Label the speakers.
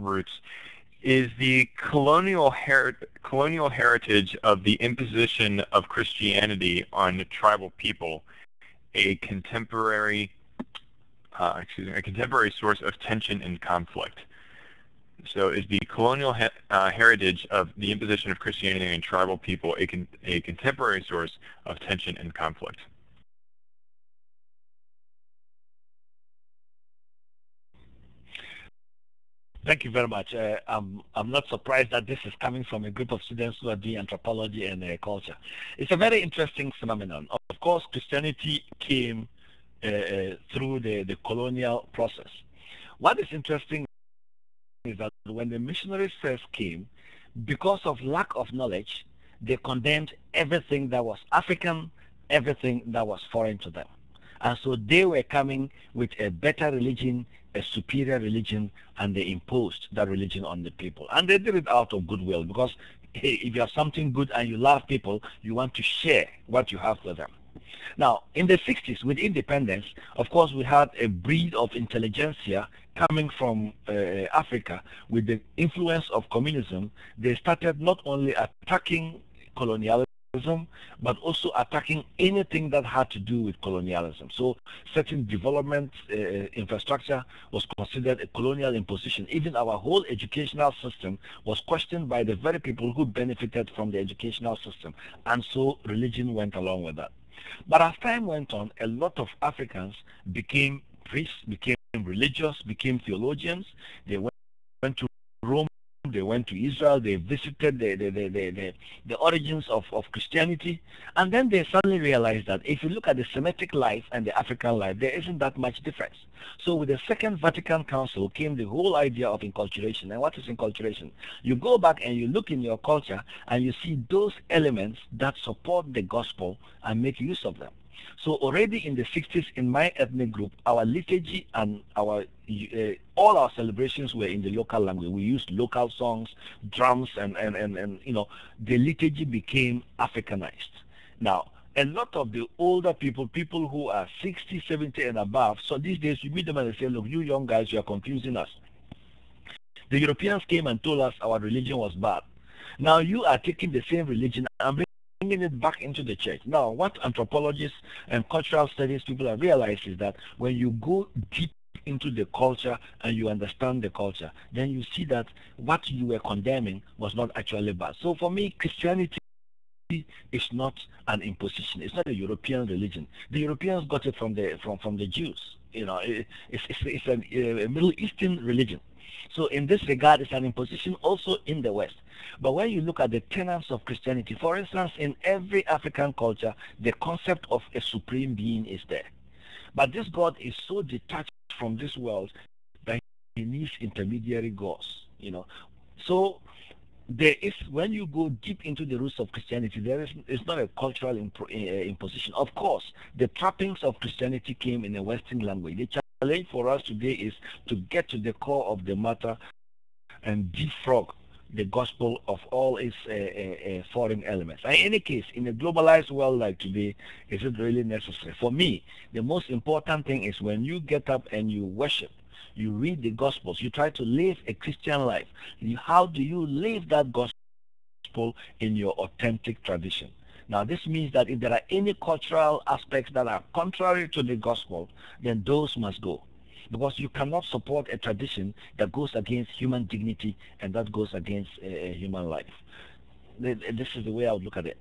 Speaker 1: roots is the colonial heritage of the imposition of Christianity on tribal people a contemporary a contemporary source of tension and conflict. So is the colonial heritage of the imposition of Christianity on tribal people a contemporary source of tension and conflict?
Speaker 2: Thank you very much. I'm not surprised that this is coming from a group of students who are doing anthropology and culture. It's a very interesting phenomenon. Of course, Christianity came through the colonial process. What is interesting is that when the missionaries first came, because of lack of knowledge, they condemned everything that was African, everything that was foreign to them. And so they were coming with a better religion, a superior religion, and they imposed that religion on the people. And they did it out of goodwill because, hey, if you have something good and you love people, you want to share what you have with them. Now, in the 60s, with independence, of course, we had a breed of intelligentsia coming from Africa with the influence of communism. They started not only attacking colonialism, but also attacking anything that had to do with colonialism. So certain development infrastructure was considered a colonial imposition. Even our whole educational system was questioned by the very people who benefited from the educational system. And so religion went along with that. But as time went on, a lot of Africans became priests, became religious, became theologians. They went to Rome, they went to Israel, they visited the origins of Christianity, and then they suddenly realized that if you look at the Semitic life and the African life, there isn't that much difference. So with the Second Vatican Council came the whole idea of inculturation. And what is inculturation? You go back and you look in your culture and you see those elements that support the gospel and make use of them. So already in the 60s, in my ethnic group, our liturgy and our all our celebrations were in the local language. We used local songs, drums, and you know, the liturgy became Africanized. Now, a lot of the older people who are 60, 70 and above, so these days you meet them and they say, look, you young guys, you are confusing us. The Europeans came and told us our religion was bad. Now you are taking the same religion and bringing it back into the church. Now, what anthropologists and cultural studies people have realized is that when you go deep into the culture and you understand the culture, then you see that what you were condemning was not actually bad. So for me, Christianity is not an imposition. It's not a European religion. The Europeans got it from the Jews. You know, it's a Middle Eastern religion. So in this regard, it's an imposition also in the West. But when you look at the tenets of Christianity, for instance, in every African culture, the concept of a supreme being is there. But this God is so detached from this world that he needs intermediary gods, you know. So there is, when you go deep into the roots of Christianity, it's not a cultural imposition. Of course, the trappings of Christianity came in a Western language. The challenge for us today is to get to the core of the matter and defrog the gospel of all its foreign elements. In any case, in a globalized world like today, is it really necessary? For me, the most important thing is when you get up and you worship, you read the gospels, you try to live a Christian life. How do you live that gospel in your authentic tradition? Now, this means that if there are any cultural aspects that are contrary to the gospel, then those must go. Because you cannot support a tradition that goes against human dignity and that goes against human life. This is the way I would look at it.